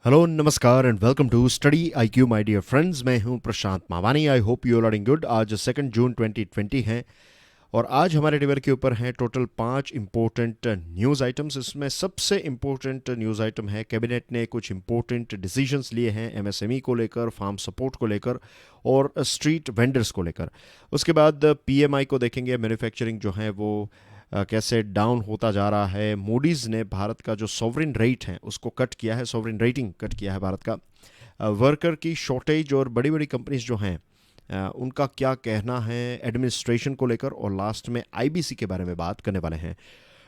Hello नमस्कार and welcome to Study I Q my dear friends. मैं हूं Prashant Mawani. I hope you are doing good. आज 2 जून 2020 है और आज हमारे टेबल के ऊपर हैं टोटल 5 इंपॉर्टेंट न्यूज़ आइटम्स। इसमें सबसे इंपॉर्टेंट न्यूज़ आइटम है कैबिनेट ने कुछ इंपॉर्टेंट डिसीजंस लिए हैं एमएसएमई को लेकर, फार्म सपोर्ट को लेकर और स्ट्रीट वेंडर्स को लेकर। उसके बाद पीएमआई को देखेंगे, मैन्युफैक्चरिंग जो है वो कैसे डाउन होता जा रहा है। मूडीज़ ने भारत का जो सॉवरिन रेट है उसको कट किया है, सॉवरिन रेटिंग कट किया है भारत का। वर्कर की शॉर्टेज और बड़ी बड़ी कंपनीज जो हैं उनका क्या कहना है एडमिनिस्ट्रेशन को लेकर, और लास्ट में आईबीसी के बारे में बात करने वाले हैं।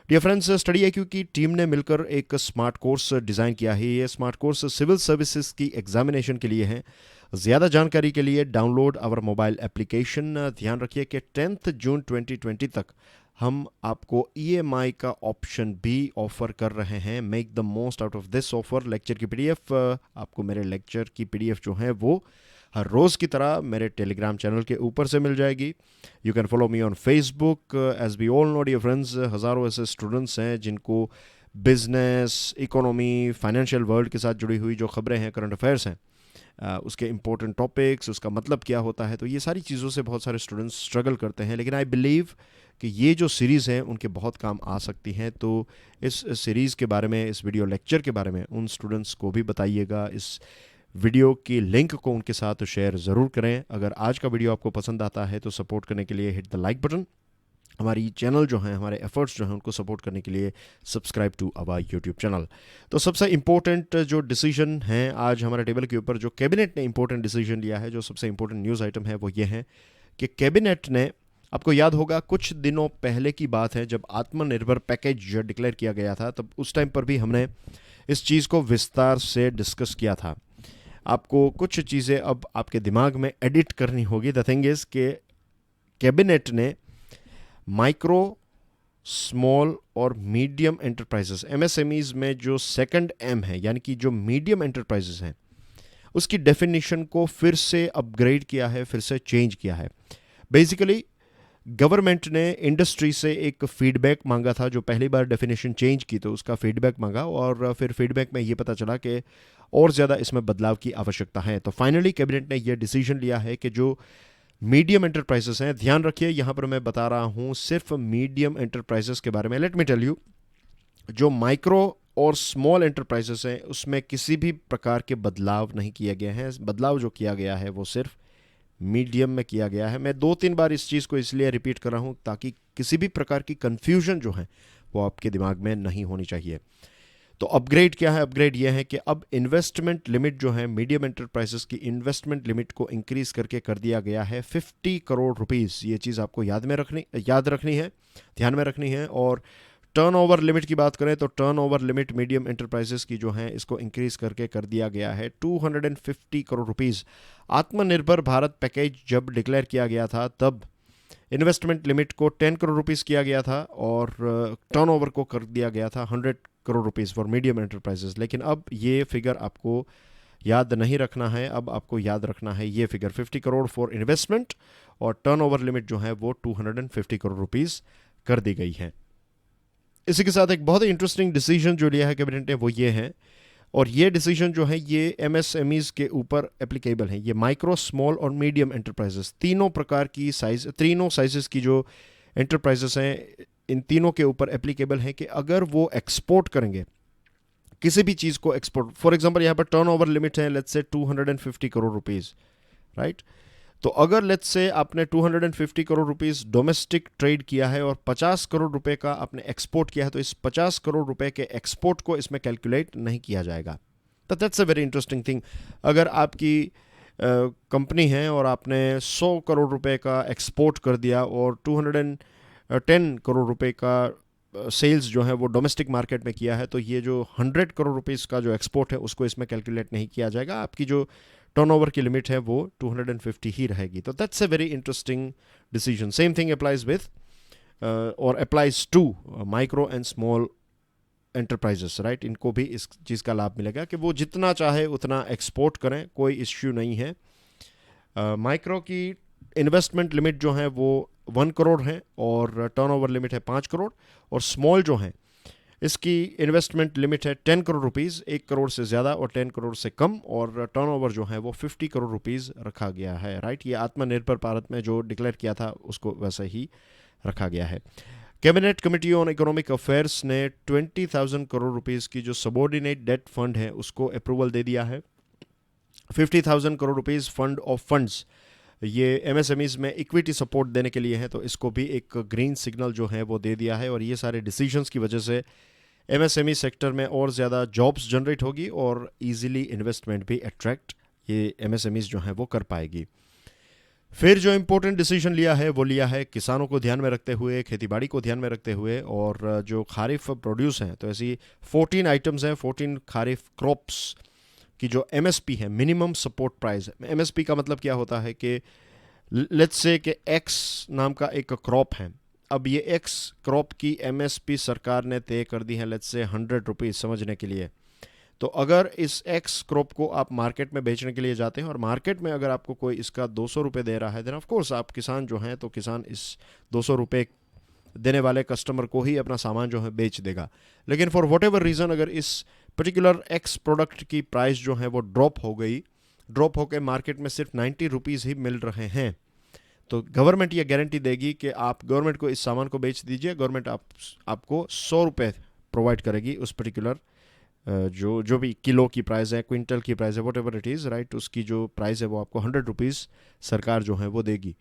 डियर फ्रेंड्स, स्टडी IQ की टीम ने मिलकर एक स्मार्ट कोर्स डिज़ाइन किया है। ये स्मार्ट कोर्स सिविल सर्विसेज की एग्जामिनेशन के लिए है। ज़्यादा जानकारी के लिए डाउनलोड आवर मोबाइल एप्लीकेशन। ध्यान रखिए कि 10 जून 2020 तक हम आपको EMI का ऑप्शन भी ऑफर कर रहे हैं। Make the most out of this offer. Lecture की PDF आपको मेरे लेक्चर की PDF जो है वो हर रोज़ की तरह मेरे टेलीग्राम चैनल के ऊपर से मिल जाएगी। You can follow me on Facebook. As we all know dear friends, हज़ारों ऐसे स्टूडेंट्स हैं जिनको बिजनेस, इकोनॉमी, फाइनेंशियल वर्ल्ड के साथ जुड़ी हुई जो खबरें हैं, करंट अफेयर्स हैं, उसके इंपॉर्टेंट टॉपिक्स, उसका मतलब क्या होता है, तो ये सारी चीज़ों से बहुत सारे स्टूडेंट्स स्ट्रगल करते हैं। लेकिन आई बिलीव कि ये जो सीरीज़ हैं उनके बहुत काम आ सकती हैं। तो इस सीरीज़ के बारे में, इस वीडियो लेक्चर के बारे में उन स्टूडेंट्स को भी बताइएगा। इस वीडियो की लिंक को उनके साथ शेयर ज़रूर करें। अगर आज का वीडियो आपको पसंद आता है तो सपोर्ट करने के लिए हिट द लाइक बटन। हमारी चैनल जो हैं, हमारे एफर्ट्स जो हैं, उनको सपोर्ट करने के लिए subscribe to our YouTube channel. तो सबसे इंपॉर्टेंट जो डिसीजन हैं आज हमारे टेबल के ऊपर, जो कैबिनेट ने इंपॉर्टेंट डिसीजन लिया है, जो सबसे इंपॉर्टेंट न्यूज़ आइटम है वो ये है कि कैबिनेट ने, आपको याद होगा कुछ दिनों पहले की बात है जब आत्मनिर्भर पैकेज डिक्लेयर किया गया था, तब उस टाइम पर भी हमने इस चीज़ को विस्तार से डिस्कस किया था। आपको कुछ चीज़ें अब आपके दिमाग में एडिट करनी होगी। द थिंग इज़ के कैबिनेट ने माइक्रो, स्मॉल और मीडियम एंटरप्राइजेस, MSMEs में जो सेकंड M है, यानी कि जो मीडियम एंटरप्राइजेस हैं, उसकी डेफिनेशन को फिर से अपग्रेड किया है, फिर से चेंज किया है। बेसिकली गवर्नमेंट ने इंडस्ट्री से एक फीडबैक मांगा था। जो पहली बार डेफिनेशन चेंज की तो उसका फीडबैक मांगा और फिर फीडबैक में ये पता चला कि और ज़्यादा इसमें बदलाव की आवश्यकता है। तो फाइनली कैबिनेट ने यह डिसीजन लिया है कि जो मीडियम एंटरप्राइजेस हैं, ध्यान रखिए यहाँ पर मैं बता रहा हूँ सिर्फ मीडियम एंटरप्राइजेस के बारे में। लेट मी टेल यू, जो माइक्रो और स्मॉल एंटरप्राइजेस हैं उसमें किसी भी प्रकार के बदलाव नहीं किए गए हैं। बदलाव जो किया गया है वो सिर्फ मीडियम में किया गया है। मैं 2-3 बार इस चीज़ को इसलिए रिपीट कर रहा हूँ ताकि किसी भी प्रकार की कन्फ्यूजन जो है वो आपके दिमाग में नहीं होनी चाहिए। तो अपग्रेड क्या है? अपग्रेड यह है कि अब इन्वेस्टमेंट लिमिट जो है, मीडियम एंटरप्राइजेस की इन्वेस्टमेंट लिमिट को इंक्रीज करके कर दिया गया है 50 करोड़ रुपीस। ये चीज़ आपको याद रखनी है, ध्यान में रखनी है। और टर्नओवर लिमिट की बात करें तो टर्नओवर लिमिट मीडियम एंटरप्राइजेस की जो है इसको इंक्रीज करके कर दिया गया है 250 करोड़ रुपीस। आत्मनिर्भर भारत पैकेज जब डिक्लेयर किया गया था तब इन्वेस्टमेंट लिमिट को 10 करोड़ रुपीस किया गया था और टर्नओवर को कर दिया गया था 100 crore rupees for medium enterprises. लेकिन अब ये फिगर आपको याद नहीं रखना है, अब आपको याद रखना है ये फिगर 50 करोड़ फॉर इन्वेस्टमेंट, और टर्नओवर लिमिट जो है वो 250 करोड़ रुपीस कर दी गई है। इसी के साथ एक बहुत ही इंटरेस्टिंग डिसीजन जो लिया है कैबिनेट ने वो ये है, और ये डिसीजन जो है ये MSMEs के ऊपर एप्लीकेबल है। ये माइक्रो, स्मॉल और मीडियम एंटरप्राइजेस, तीनों प्रकार की साइज, तीनों साइजेस की जो एंटरप्राइजेस हैं, इन तीनों के ऊपर एप्लीकेबल है कि अगर वो एक्सपोर्ट करेंगे किसी भी चीज़ को, एक्सपोर्ट, फॉर एग्जांपल यहाँ पर टर्नओवर लिमिट है let's say 250 crore rupees, right. तो अगर लेट्स से आपने 250 करोड़ रुपीस डोमेस्टिक ट्रेड किया है और 50 करोड़ रुपए का आपने एक्सपोर्ट किया है, तो इस 50 करोड़ रुपए के एक्सपोर्ट को इसमें कैलकुलेट नहीं किया जाएगा। तो that's a very interesting thing. अगर आपकी कंपनी है और आपने 100 करोड़ रुपए का एक्सपोर्ट कर दिया और 210 करोड़ रुपए का सेल्स जो है वो डोमेस्टिक मार्केट में किया है, तो ये जो 100 करोड़ रुपीस का जो एक्सपोर्ट है उसको इसमें कैलकुलेट नहीं किया जाएगा। आपकी जो टर्नओवर की लिमिट है वो 250 ही रहेगी। तो that's a very interesting decision. Same thing applies with और applies to micro and small enterprises, right. इनको भी इस चीज़ का लाभ मिलेगा कि वो जितना चाहे उतना एक्सपोर्ट करें, कोई इश्यू नहीं है। माइक्रो की इन्वेस्टमेंट लिमिट जो है वो 1 करोड़ है और टर्नओवर लिमिट है 5 करोड़, और स्मॉल जो है इसकी इन्वेस्टमेंट लिमिट है 10 करोड़ रुपीज़, 1 करोड़ से ज़्यादा और 10 करोड़ से कम, और टर्नओवर जो है वो 50 करोड़ रुपीज़ रखा गया है। राइट, ये आत्मनिर्भर भारत में जो डिक्लेयर किया था उसको वैसे ही रखा गया है। Cabinet committee on economic affairs ने 20,000 करोड़ रुपीज़ की जो सबॉर्डिनेट डेट फंड है उसको अप्रूवल दे दिया है। 50,000 crore rupees fund of funds, ये एमएसएमईज में इक्विटी सपोर्ट देने के लिए है, तो इसको भी एक ग्रीन सिग्नल जो है वो दे दिया है। और ये सारे डिसीजंस की वजह से एमएसएमई सेक्टर में और ज़्यादा जॉब्स जनरेट होगी और इजीली इन्वेस्टमेंट भी अट्रैक्ट ये एमएसएमईज जो हैं वो कर पाएगी। फिर जो इम्पोर्टेंट डिसीजन लिया है वो लिया है किसानों को ध्यान में रखते हुए, खेतीबाड़ी को ध्यान में रखते हुए, और जो खारिफ प्रोड्यूस हैं तो ऐसी 14 आइटम्स हैं, 14 खारिफ क्रॉप्स की जो एमएसपी है, मिनिमम सपोर्ट प्राइस। एमएसपी का मतलब क्या होता है कि लेट्स से कि एक्स नाम का एक क्रॉप है, अब ये एक्स क्रॉप की एमएसपी सरकार ने तय कर दी है लेट्स से 100 रुपीज़ समझने के लिए। तो अगर इस एक्स क्रॉप को आप मार्केट में बेचने के लिए जाते हैं और मार्केट में अगर आपको कोई इसका 200 रुपये दे रहा है, देन ऑफ कोर्स आप किसान जो हैं तो किसान इस 200 रुपये देने वाले कस्टमर को ही अपना सामान जो है बेच देगा। लेकिन फॉर वट एवर रीज़न अगर इस पर्टिकुलर एक्स प्रोडक्ट की प्राइस जो है वो ड्रॉप होकर मार्केट में सिर्फ 90 रुपीज़ ही मिल रहे हैं, तो गवर्नमेंट ये गारंटी देगी कि आप गवर्नमेंट को इस सामान को बेच दीजिए, गवर्नमेंट आपको 100 रुपये प्रोवाइड करेगी उस पर्टिकुलर जो भी किलो की प्राइस है, क्विंटल की प्राइस है, what ever it is, right, उसकी जो प्राइस है वो आपको 100 रुपीज़ सरकार जो है वो देगी।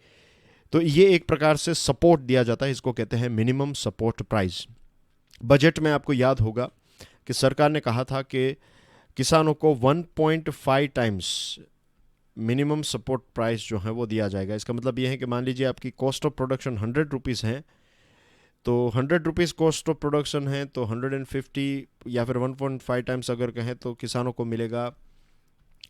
तो ये एक प्रकार से सपोर्ट दिया जाता है, इसको कहते हैं मिनिमम सपोर्ट प्राइस। बजट में आपको याद होगा कि सरकार ने कहा था कि किसानों को 1.5 टाइम्स मिनिमम सपोर्ट प्राइस जो है वो दिया जाएगा। इसका मतलब ये है कि मान लीजिए आपकी कॉस्ट ऑफ प्रोडक्शन 100 रुपीज़ है, तो 100 रुपीज़ कॉस्ट ऑफ प्रोडक्शन है, तो 150 या फिर 1.5 टाइम्स अगर कहें तो किसानों को मिलेगा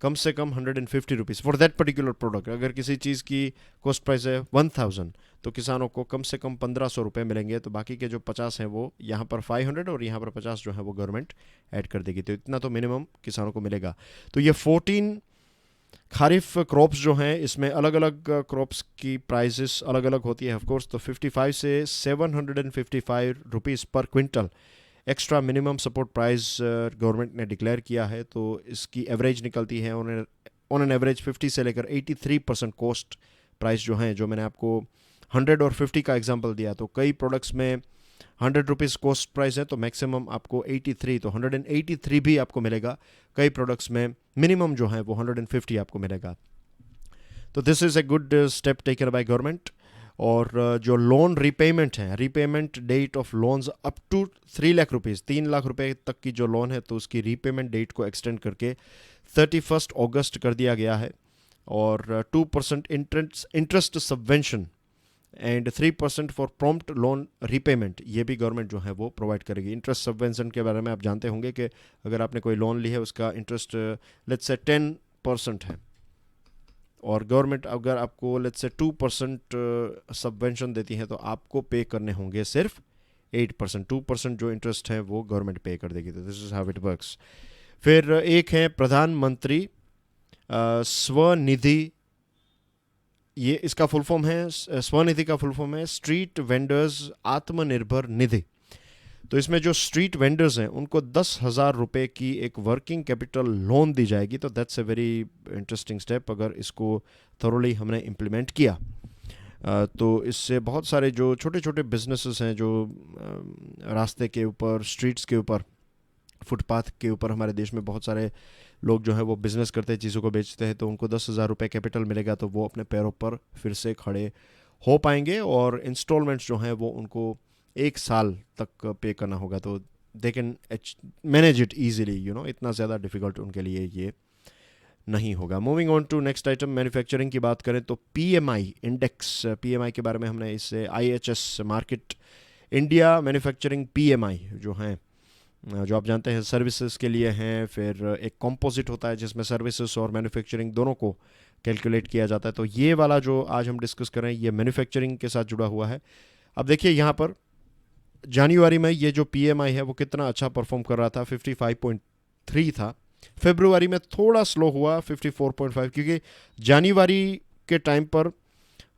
कम से कम 150 rupees for that particular product. अगर किसी चीज़ की कॉस्ट प्राइस है 1000 तो किसानों को कम से कम 1500 रुपये मिलेंगे, तो बाकी के जो 50 हैं वो यहाँ पर 500 और यहाँ पर 50 जो है वो गवर्नमेंट ऐड कर देगी, तो इतना तो मिनिमम किसानों को मिलेगा। तो ये 14 खारिफ क्रॉप्स जो हैं इसमें अलग अलग क्रॉप्स की प्राइसेस अलग अलग होती है ऑफ कोर्स। तो 55 से 755 रुपीज़ पर quintal extra minimum support price government ने डिक्लेयर किया है। तो इसकी एवरेज निकलती है ऑन एन एवरेज 50 से लेकर 83% कॉस्ट प्राइस जो हैं, जो मैंने आपको 100 और 50 का एग्जांपल दिया, तो कई प्रोडक्ट्स में 100 रुपीज़ कॉस्ट प्राइस है तो मैक्सिमम आपको 83, तो 183 भी आपको मिलेगा। कई प्रोडक्ट्स में मिनिमम जो है वो 150 आपको मिलेगा। तो this is a good step taken by government. और जो लोन रीपेमेंट है, repayment date of loans up to 3 lakh rupees, 3 lakh रुपए तक की जो लोन है तो उसकी रीपेमेंट डेट को एक्सटेंड करके 31 अगस्त कर दिया गया है। और 2% interest subvention and 3% for prompt loan repayment, ये भी गवर्नमेंट जो है वो प्रोवाइड करेगी। इंटरेस्ट सबवेंशन के बारे में आप जानते होंगे कि अगर आपने कोई लोन ली है उसका इंटरेस्ट लेट्स से 10% है और गवर्नमेंट अगर आपको लेट्स से 2% सबवेंशन देती है तो आपको पे करने होंगे सिर्फ 8%। 2% जो इंटरेस्ट है वो गवर्नमेंट पे कर देगी। तो this is how it works. फिर एक है प्रधानमंत्री स्वनिधि, ये इसका फुल फॉर्म है, स्वनिधि का फुल फॉर्म है स्ट्रीट वेंडर्स आत्मनिर्भर निधि। तो इसमें जो स्ट्रीट वेंडर्स हैं उनको 10,000 रुपये की एक वर्किंग कैपिटल लोन दी जाएगी। तो that's a very interesting step. अगर इसको थोरोली हमने इम्प्लीमेंट किया तो इससे बहुत सारे जो छोटे छोटे बिजनेसेस हैं जो रास्ते के ऊपर, स्ट्रीट्स के ऊपर, फुटपाथ के ऊपर हमारे देश में बहुत सारे लोग जो है वो बिज़नेस करते हैं, चीज़ों को बेचते हैं, तो उनको 10,000 रुपये कैपिटल मिलेगा तो वो अपने पैरों पर फिर से खड़े हो पाएंगे। और इंस्टॉलमेंट्स जो हैं वो उनको 1 साल तक पे करना होगा, तो they can manage it easily, इतना ज़्यादा डिफ़िकल्ट उनके लिए ये नहीं होगा। Moving on to next item, manufacturing की बात करें तो पीएमआई इंडेक्स, पीएमआई के बारे में हमने इससे IHS market India manufacturing PMI जो हैं, जो आप जानते हैं सर्विसेज के लिए हैं। फिर एक कॉम्पोजिट होता है जिसमें सर्विसेज और मैन्युफैक्चरिंग दोनों को कैलकुलेट किया जाता है। तो ये वाला जो आज हम डिस्कस कर रहे हैं ये मैन्युफैक्चरिंग के साथ जुड़ा हुआ है। अब देखिए यहाँ पर जनवरी में ये जो पीएमआई है वो कितना अच्छा परफॉर्म कर रहा था, 55.3 था। फरवरी में थोड़ा स्लो हुआ 54.5, क्योंकि जनवरी के टाइम पर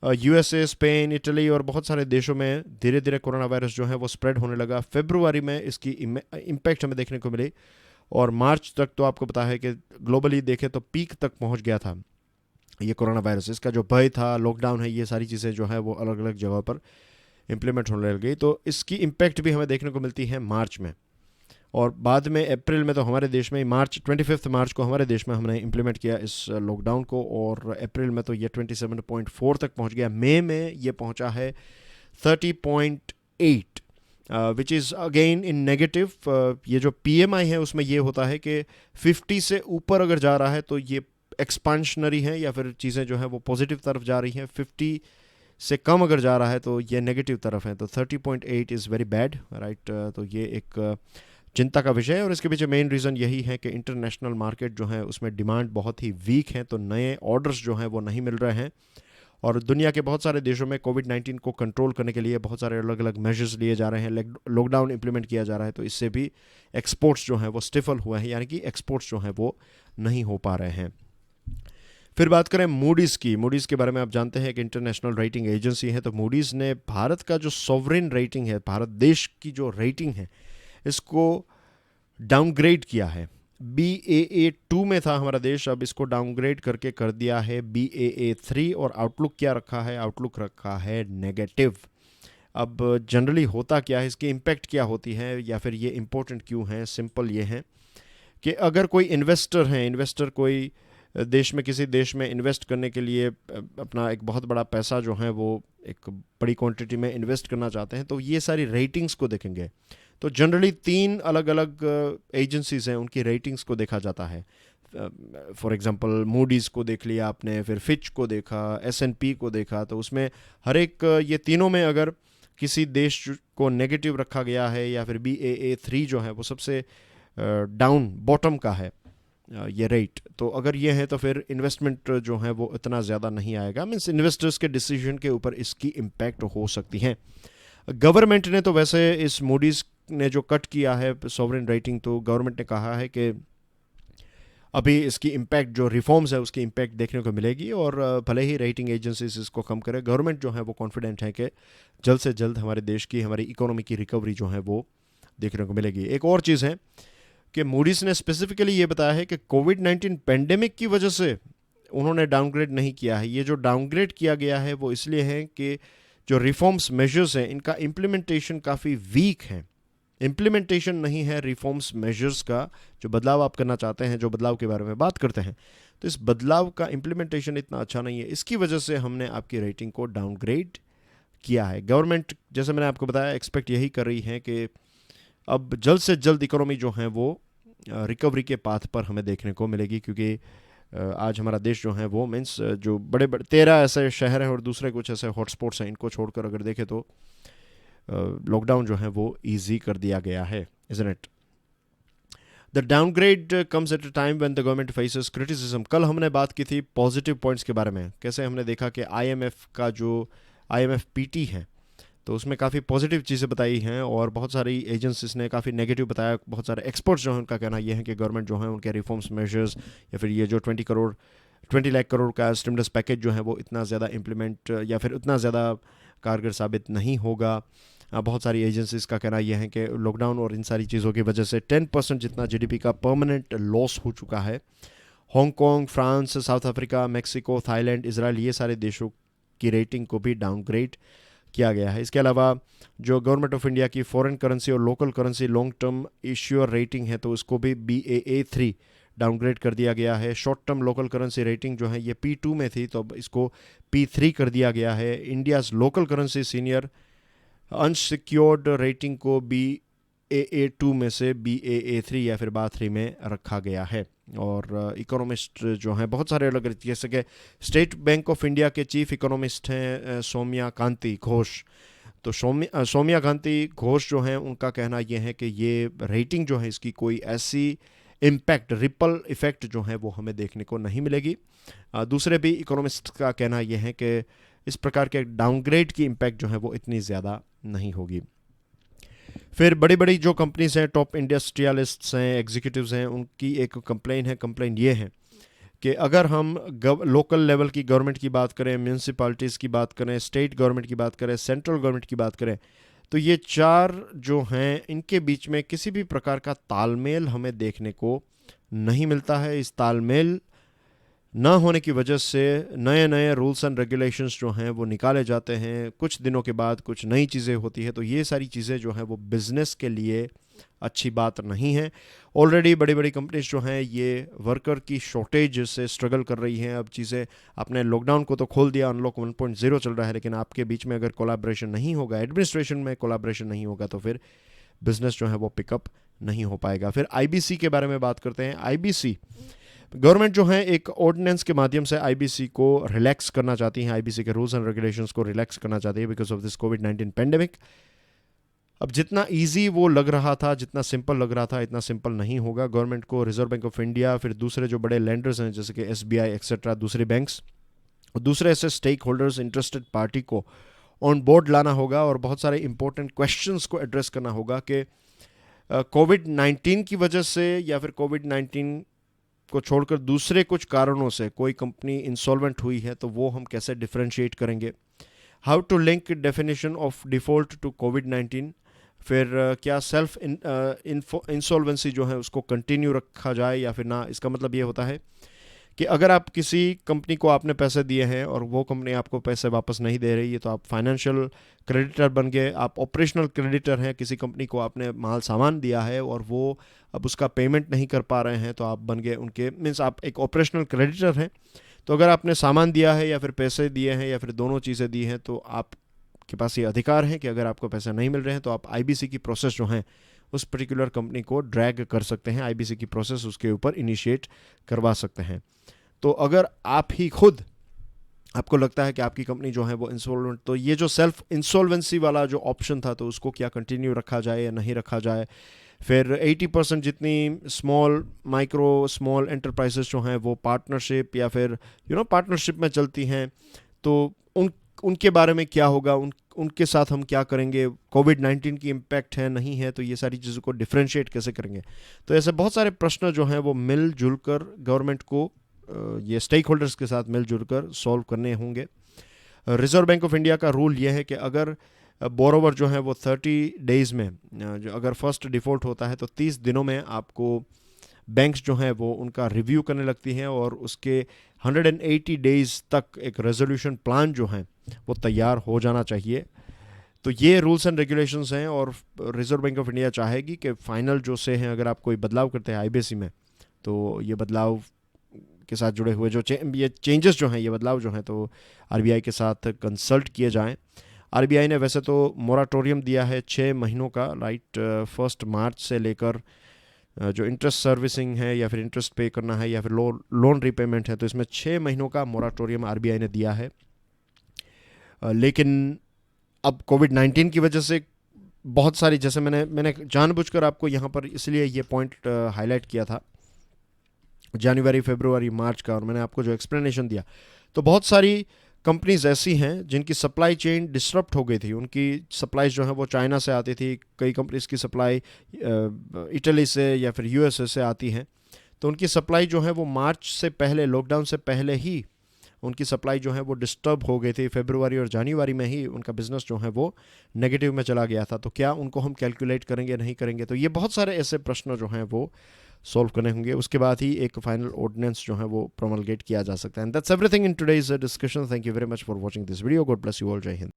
यूएसए, स्पेन, इटली और बहुत सारे देशों में धीरे धीरे कोरोना वायरस जो है वो स्प्रेड होने लगा। फरवरी में इसकी इम्पैक्ट हमें देखने को मिली और मार्च तक तो आपको पता है कि ग्लोबली देखें तो पीक तक पहुंच गया था ये कोरोना वायरस। इसका जो भय था, लॉकडाउन है, ये सारी चीज़ें जो है वो अलग अलग जगहों पर इम्प्लीमेंट होने लग गई। तो इसकी इम्पैक्ट भी हमें देखने को मिलती है मार्च में, और बाद में अप्रैल में तो हमारे देश में मार्च 25 मार्च को हमारे देश में हमने इम्प्लीमेंट किया इस लॉकडाउन को, और अप्रैल में तो ये 27.4 तक पहुंच गया। मई में ये पहुंचा है 30.8, which is again in negative. ये जो पीएमआई है उसमें ये होता है कि 50 से ऊपर अगर जा रहा है तो ये एक्सपांशनरी है या फिर चीज़ें जो है वो पॉजिटिव तरफ जा रही हैं। 50 से कम अगर जा रहा है तो ये नेगेटिव तरफ है। तो 30.8 इज़ वेरी बैड, राइट। तो ये एक चिंता का विषय है, और इसके पीछे मेन रीज़न यही है कि इंटरनेशनल मार्केट जो है उसमें डिमांड बहुत ही वीक है, तो नए ऑर्डर्स जो हैं वो नहीं मिल रहे हैं। और दुनिया के बहुत सारे देशों में कोविड-19 को कंट्रोल करने के लिए बहुत सारे अलग अलग मेजर्स लिए जा रहे हैं, लॉकडाउन इंप्लीमेंट किया जा रहा है, तो इससे भी एक्सपोर्ट्स जो हैं वो स्टिफल हुए हैं, यानी कि एक्सपोर्ट्स जो हैं वो नहीं हो पा रहे हैं। फिर बात करें मूडीज़ की। मूडीज़ के बारे में आप जानते हैं कि इंटरनेशनल रेटिंग एजेंसी है, तो मूडीज़ ने भारत का जो सॉवरेन रेटिंग है, भारत देश की जो रेटिंग है, इसको डाउनग्रेड किया है। BAA2 में था हमारा देश, अब इसको डाउनग्रेड करके कर दिया है BAA3, और आउटलुक क्या रखा है? आउटलुक रखा है नेगेटिव। अब जनरली होता क्या है, इसकी इम्पैक्ट क्या होती है, या फिर ये इम्पोर्टेंट क्यों है? सिंपल ये है कि अगर कोई इन्वेस्टर कोई देश में, किसी देश में इन्वेस्ट करने के लिए अपना एक बहुत बड़ा पैसा जो है वो एक बड़ी क्वांटिटी में इन्वेस्ट करना चाहते हैं, तो ये सारी रेटिंग्स को देखेंगे। तो जनरली 3 अलग अलग एजेंसीज हैं, उनकी रेटिंग्स को देखा जाता है। फॉर एग्जांपल मूडीज़ को देख लिया आपने, फिर फिच को देखा, S&P को देखा, तो उसमें हर एक ये तीनों में अगर किसी देश को नेगेटिव रखा गया है, या फिर BAA3 जो है वो सबसे डाउन बॉटम का है ये रेट, तो अगर ये है तो फिर इन्वेस्टमेंट जो है वो इतना ज़्यादा नहीं आएगा। मीन्स इन्वेस्टर्स के डिसीजन के ऊपर इसकी इम्पैक्ट हो सकती है। गवर्नमेंट ने तो वैसे इस मूडीज़ ने जो कट किया है सॉवरेन रेटिंग, तो गवर्नमेंट ने कहा है कि अभी इसकी इम्पैक्ट जो रिफॉर्म्स है उसकी इम्पैक्ट देखने को मिलेगी, और भले ही रेटिंग एजेंसीज इसको कम करे, गवर्नमेंट जो है वो कॉन्फिडेंट है कि जल्द से जल्द हमारे देश की, हमारी इकोनॉमी की रिकवरी जो है वो देखने को मिलेगी। एक और चीज़ है कि मूडीज़ ने स्पेसिफिकली ये बताया है कि कोविड-19 पेंडेमिक की वजह से उन्होंने डाउनग्रेड नहीं किया है। ये जो डाउनग्रेड किया गया है वो इसलिए है कि जो रिफॉर्म्स मेजर्स हैं इनका इम्प्लीमेंटेशन काफ़ी वीक है। इम्प्लीमेंटेशन नहीं है रिफॉर्म्स मेजर्स का, जो बदलाव आप करना चाहते हैं, जो बदलाव के बारे में बात करते हैं, तो इस बदलाव का इम्प्लीमेंटेशन इतना अच्छा नहीं है। इसकी वजह से हमने आपकी रेटिंग को डाउनग्रेड किया है। गवर्नमेंट, जैसे मैंने आपको बताया, एक्सपेक्ट यही कर रही है कि अब जल्द से जल्द इकोनॉमी जो है वो रिकवरी के पाथ पर हमें देखने को मिलेगी, क्योंकि आज हमारा देश जो है वो मीन्स जो बड़े बड़े 13 ऐसे शहर हैं और दूसरे कुछ ऐसे हॉटस्पॉट्स हैं, इनको छोड़कर अगर देखें तो लॉकडाउन जो है वो ईजी कर दिया गया है, isn't it? The downgrade comes at a time when the government faces criticism. कल हमने बात की थी पॉजिटिव पॉइंट्स के बारे में, कैसे हमने देखा कि IMF का जो IMF PT है तो उसमें काफ़ी पॉजिटिव चीज़ें बताई हैं, और बहुत सारी एजेंसीज ने काफ़ी नेगेटिव बताया। बहुत सारे एक्सपर्ट्स जो हैं उनका कहना यह है कि गवर्नमेंट जो है उनके रिफॉर्म्स मेजर्स, या फिर ये जो 20 लाख करोड़ का स्टिमुलस पैकेज जो है वो इतना ज़्यादा इम्प्लीमेंट या फिर उतना ज़्यादा कारगर साबित नहीं होगा। बहुत सारी एजेंसीज का कहना यह है कि लॉकडाउन और इन सारी चीज़ों की वजह से 10% जितना GDP का परमानेंट लॉस हो चुका है। Hong Kong, France, south Africa, Mexico, Thailand, Israel, ये सारे देशों की रेटिंग को भी डाउनग्रेड किया गया है। इसके अलावा जो गवर्नमेंट ऑफ इंडिया की फॉरेन करेंसी और local currency long term issuer rating है, तो इसको भी BAA3 डाउनग्रेड कर दिया गया है। Short term local currency rating जो है ये P2 में थी, तो अब इसको P3 कर दिया गया है। India's local currency senior unsecured rating को BAA2 में से BAA3 या फिर BA3 में रखा गया है। और इकोनॉमिस्ट जो हैं बहुत सारे अलग, जैसे कि स्टेट बैंक ऑफ इंडिया के चीफ इकोनॉमिस्ट हैं सौम्या कांति घोष। तो सौम्या कांति घोष जो हैं उनका कहना यह है कि ये रेटिंग जो है इसकी कोई ऐसी इम्पैक्ट, रिपल इफ़ेक्ट जो है वो हमें देखने को नहीं मिलेगी। दूसरे भी इकोनॉमिस्ट का कहना यह है कि इस प्रकार के डाउनग्रेड की इम्पैक्ट जो है वो इतनी ज़्यादा नहीं होगी। फिर बड़ी बड़ी जो कंपनीज हैं, टॉप इंडस्ट्रियलिस्ट्स हैं, एग्जीक्यूटिव्स हैं, उनकी एक कंप्लेन ये है कि अगर हम लोकल लेवल की गवर्नमेंट की बात करें, म्यूनसिपैलिटीज़ की बात करें, स्टेट गवर्नमेंट की बात करें, सेंट्रल गवर्नमेंट की बात करें, तो ये चार जो हैं इनके बीच में किसी भी प्रकार का तालमेल हमें देखने को नहीं मिलता है। इस तालमेल ना होने की वजह से नए नए रूल्स एंड रेगुलेशंस जो हैं वो निकाले जाते हैं, कुछ दिनों के बाद कुछ नई चीज़ें होती है। तो ये सारी चीज़ें जो हैं वो बिज़नेस के लिए अच्छी बात नहीं है। ऑलरेडी बड़ी बड़ी कंपनीज जो हैं ये वर्कर की शॉर्टेज से स्ट्रगल कर रही हैं। अब चीज़ें, आपने लॉकडाउन को तो खोल दिया, अनलॉक 1.0 चल रहा है, लेकिन आपके बीच में अगर कोलैबोरेशन नहीं होगा, एडमिनिस्ट्रेशन में कोलैबोरेशन नहीं होगा, तो फिर बिजनेस जो है वो पिकअप नहीं हो पाएगा। फिर आईबीसी के बारे में बात करते हैं। आईबीसी गवर्नमेंट जो है एक ऑर्डिनेंस के माध्यम से आईबीसी को रिलैक्स करना चाहती है, आईबीसी के रूल्स एंड रेगुलेशंस को रिलैक्स करना चाहती है because of this covid pandemic. अब जितना इजी वो लग रहा था, जितना सिंपल लग रहा था, इतना सिंपल नहीं होगा। गवर्नमेंट को रिजर्व बैंक ऑफ इंडिया, फिर दूसरे जो बड़े लेंडर्स हैं जैसे कि एसबीआई एक्सेट्रा, दूसरे बैंक्स और दूसरे ऐसे स्टेक होल्डर्स, इंटरेस्टेड पार्टी को ऑन बोर्ड लाना होगा और बहुत सारे इंपॉर्टेंट क्वेश्चंस को एड्रेस करना होगा कि कोविड-19 की वजह से या फिर कोविड-19 को छोड़कर दूसरे कुछ कारणों से कोई कंपनी इंसॉल्वेंट हुई है तो वो हम कैसे डिफरेंशिएट करेंगे। How to link definition of default to COVID. फिर क्या सेल्फ इंसॉल्वेंसी जो है उसको कंटिन्यू रखा जाए या फिर ना। इसका मतलब ये होता है कि अगर आप किसी कंपनी को आपने पैसे दिए हैं और वो कंपनी आपको पैसे वापस नहीं दे रही है तो आप फाइनेंशियल क्रेडिटर बन गए, आप ऑपरेशनल क्रेडिटर हैं। किसी कंपनी को आपने माल सामान दिया है और वो अब उसका पेमेंट नहीं कर पा रहे हैं तो आप बन गए उनके, मीन्स आप एक ऑपरेशनल क्रेडिटर हैं। तो अगर आपने सामान दिया है या फिर पैसे दिए हैं या फिर दोनों चीज़ें दी हैं तो आपके पास ये अधिकार है कि अगर आपको पैसे नहीं मिल रहे हैं तो आप आईबीसी की प्रोसेस जो है उस पर्टिकुलर कंपनी को ड्रैग कर सकते हैं, आईबीसी की प्रोसेस उसके ऊपर इनिशिएट करवा सकते हैं। तो अगर आप ही खुद आपको लगता है कि आपकी कंपनी जो है वो इंसॉल्वेंट, तो ये जो सेल्फ इंसॉल्वेंसी वाला जो ऑप्शन था तो उसको क्या कंटिन्यू रखा जाए या नहीं रखा जाए। फिर 80% जितनी स्मॉल एंटरप्राइजेस जो हैं वो पार्टनरशिप या फिर पार्टनरशिप में चलती हैं, तो उनके बारे में क्या होगा, उनके साथ हम क्या करेंगे, कोविड-19 की इम्पैक्ट है नहीं है, तो ये सारी चीज़ों को डिफरेंशिएट कैसे करेंगे। तो ऐसे बहुत सारे प्रश्न जो हैं वो मिलजुल कर गवर्नमेंट को ये स्टेक होल्डर्स के साथ मिलजुल कर सॉल्व करने होंगे। रिजर्व बैंक ऑफ इंडिया का रूल ये है कि अगर बोरोवर जो है वो 30 डेज़ में, जो अगर फर्स्ट डिफ़ॉल्ट होता है तो 30 दिनों में आपको बैंक्स जो हैं वो उनका रिव्यू करने लगती हैं और उसके 180 डेज़ तक एक रेजोल्यूशन प्लान जो है वो तैयार हो जाना चाहिए। तो ये रूल्स एंड रेगुलेशंस हैं और रिजर्व बैंक ऑफ इंडिया चाहेगी कि फाइनल जो से हैं, अगर आप कोई बदलाव करते हैं आईबीसी में तो ये बदलाव के साथ जुड़े हुए जो ये चेंजेस जो हैं, ये बदलाव जो हैं, तो आरबीआई के साथ कंसल्ट किए जाएं। आरबीआई ने वैसे तो मोराटोरियम दिया है 6 महीनों का, राइट, 1 मार्च से लेकर जो इंटरेस्ट सर्विसिंग है या फिर इंटरेस्ट पे करना है या फिर लोन रिपेमेंट है, तो इसमें 6 महीनों का मोराटोरियम आरबीआई ने दिया है। लेकिन अब कोविड-19 की वजह से बहुत सारी, जैसे मैंने जानबूझकर आपको यहाँ पर इसलिए ये पॉइंट हाईलाइट किया था जनवरी, फरवरी, मार्च का, और मैंने आपको जो एक्सप्लेनेशन दिया, तो बहुत सारी कंपनीज ऐसी हैं जिनकी सप्लाई चेन डिसरप्ट हो गई थी। उनकी सप्लाईज जो है वो चाइना से आती थी, कई कंपनीज की सप्लाई इटली से या फिर यूएसए से आती हैं। तो उनकी सप्लाई जो है वो मार्च से पहले, लॉकडाउन से पहले ही उनकी सप्लाई जो है वो डिस्टर्ब हो गई थी। फरवरी और जनवरी में ही उनका बिजनेस जो है वो नेगेटिव में चला गया था। तो क्या उनको हम कैलकुलेट करेंगे, नहीं करेंगे? तो ये बहुत सारे ऐसे प्रश्न जो हैं वो सॉल्व करने होंगे। उसके बाद ही एक फाइनल ऑर्डिनेंस जो है वो प्रोमलगेट किया जा सकता है। And that's everything in today's discussion. Thank you very much for watching this video. God bless you all. जय हिंद।